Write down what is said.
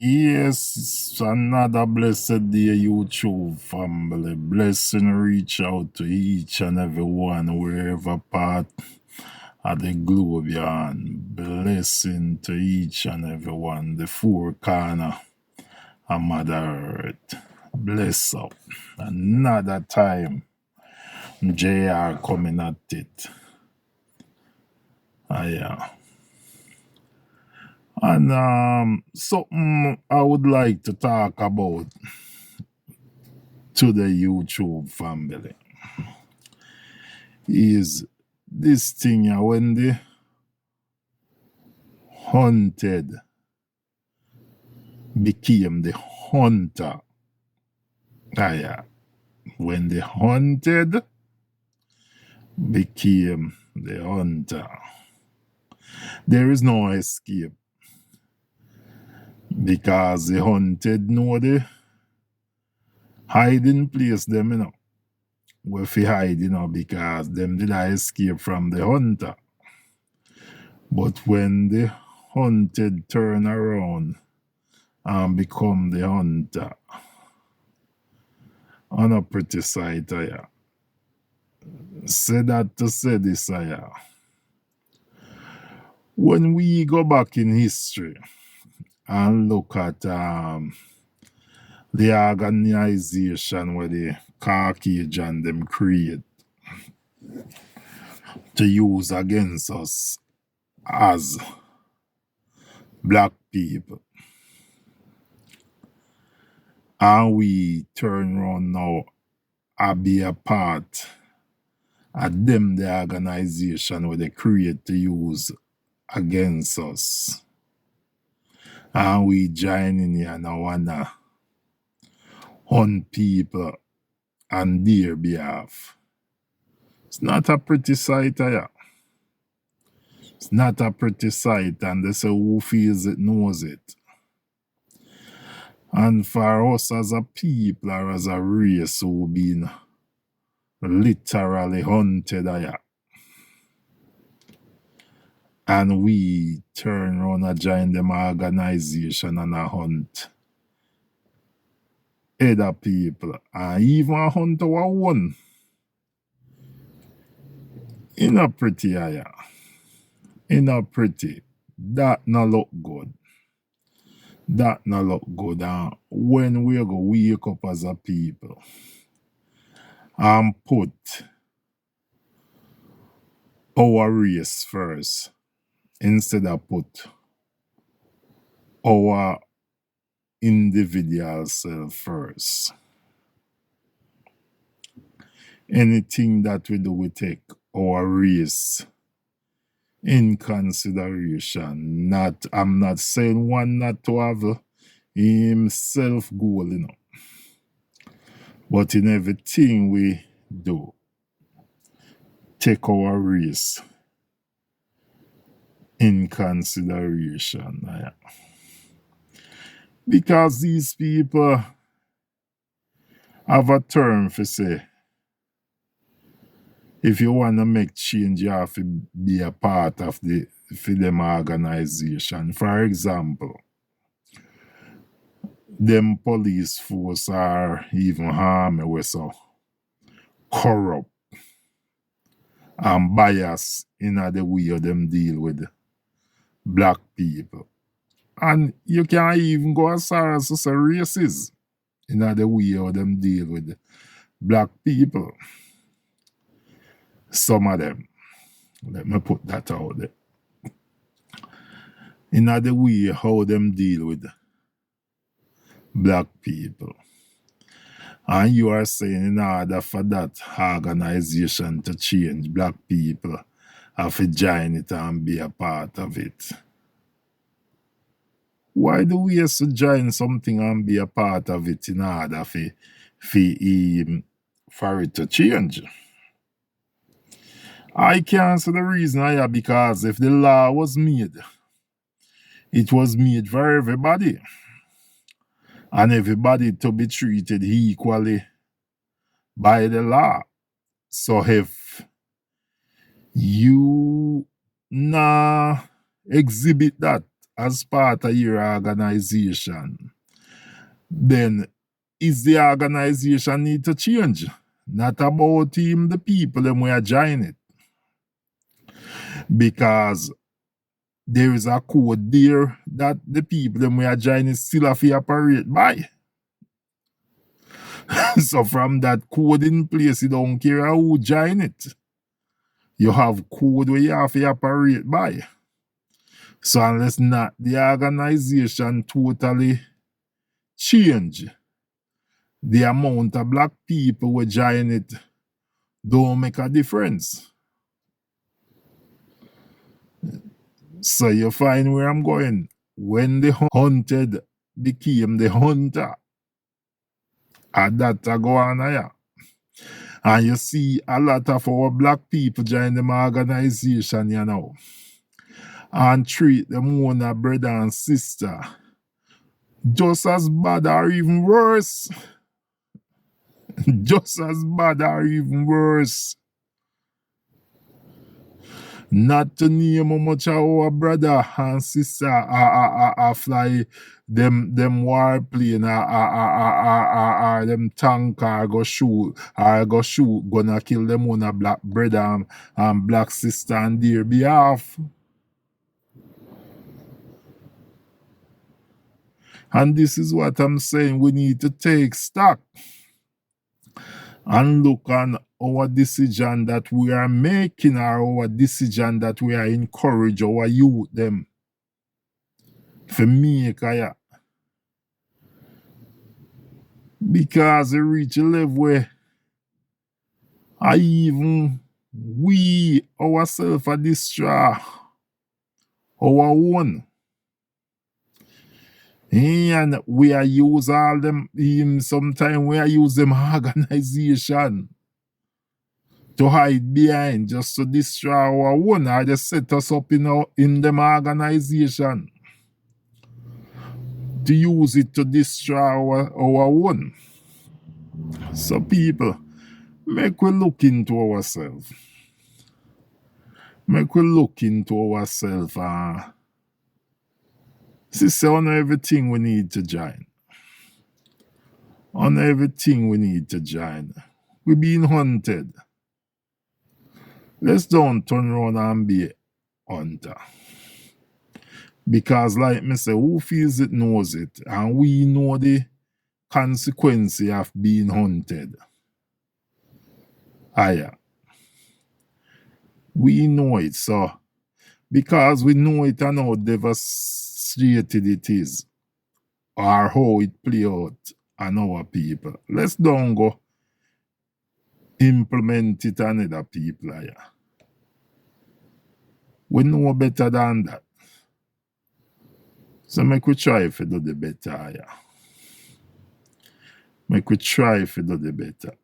Yes, another blessed day, YouTube family. Blessing reach out to each and every one, wherever part of the globe you're on. Blessing to each and every one, the four corner of Mother Earth. Bless up. Another time, JR coming at it. Yeah. And something I would like to talk about to the YouTube family is this thing when the hunted became the hunter. Yeah. When the hunted became the hunter, there is no escape because the hunted know the hiding place them, where fi hide, because them did not escape from the hunter. But when the hunted turn around and become the hunter, on a pretty sight, yeah. Say that to say this, yeah. When we go back in history and look at the organization where the Caucasian them create to use against us as black people, and we turn around now and be a part of them, the organization where they create to use against us, and we join in here now and hunt people on their behalf. It's not a pretty sight, yeah. It's not a pretty sight, and they say who feels it knows it. And for us as a people or as a race who been literally hunted, yeah, and we turn around and join them organization and a hunt other people, and even a hunt our own. It not pretty, yeah. It not pretty. That not look good. That not look good. And when we go wake up as a people and put our race first instead of put our individual self first. Anything that we do, we take our race in consideration. I'm not saying one not to have himself goal, but in everything we do, take our race in consideration. Yeah. Because these people have a term for say, if you want to make change, you have to be a part of them organization. For example, them police force or even army were so corrupt and biased in the way of them deal with black people. And you can't even go as far as to say racist in the way of them deal with black people. Some of them. Let me put that out there. In the way how them deal with black people. And you are saying in order for that organization to change, black people have to join it and be a part of it. Why do we have to join something and be a part of it in order for it to change? I can't say the reason because if the law was made, it was made for everybody. And everybody to be treated equally by the law. So if you exhibit that as part of your organization, then is the organization need to change? Not about him, the people them we are join it. Because there is a code there that the people them we are joining still have to operate by. So from that code in place, you don't care who join it. You have code where you have to operate by. So unless not the organization totally change, the amount of black people who join it don't make a difference. So you find where I'm going. When the hunted became the hunter, and that go on here. And you see a lot of our black people join them organization, you know, and treat them own a brother and sister just as bad or even worse. Just as bad or even worse. Not to name how much of our brother and sister are fly them warplane or them tank or go shoot gonna kill them on a black brother and black sister on their behalf. And this is what I'm saying, we need to take stock and look on our decision that we are making or our decision that we are encourage our youth them for make because they reach a level where even we ourselves are destroy our own. And we are use all them, sometimes we are use them organization to hide behind just to destroy our own or just set us up in them organization to use it to destroy our own. So people, make we look into ourselves. Make we look into ourselves see on everything we need to join. On everything we need to join. We're being hunted. Let's don't turn around and be a hunter. Because like me say, who feels it knows it. And we know the consequence of being hunted. We know it. So because we know it and how devastated it is, or how it play out on our people, let's don't go implement it on other people. We know better than that. So make we try to do the better. Make we try to do the better.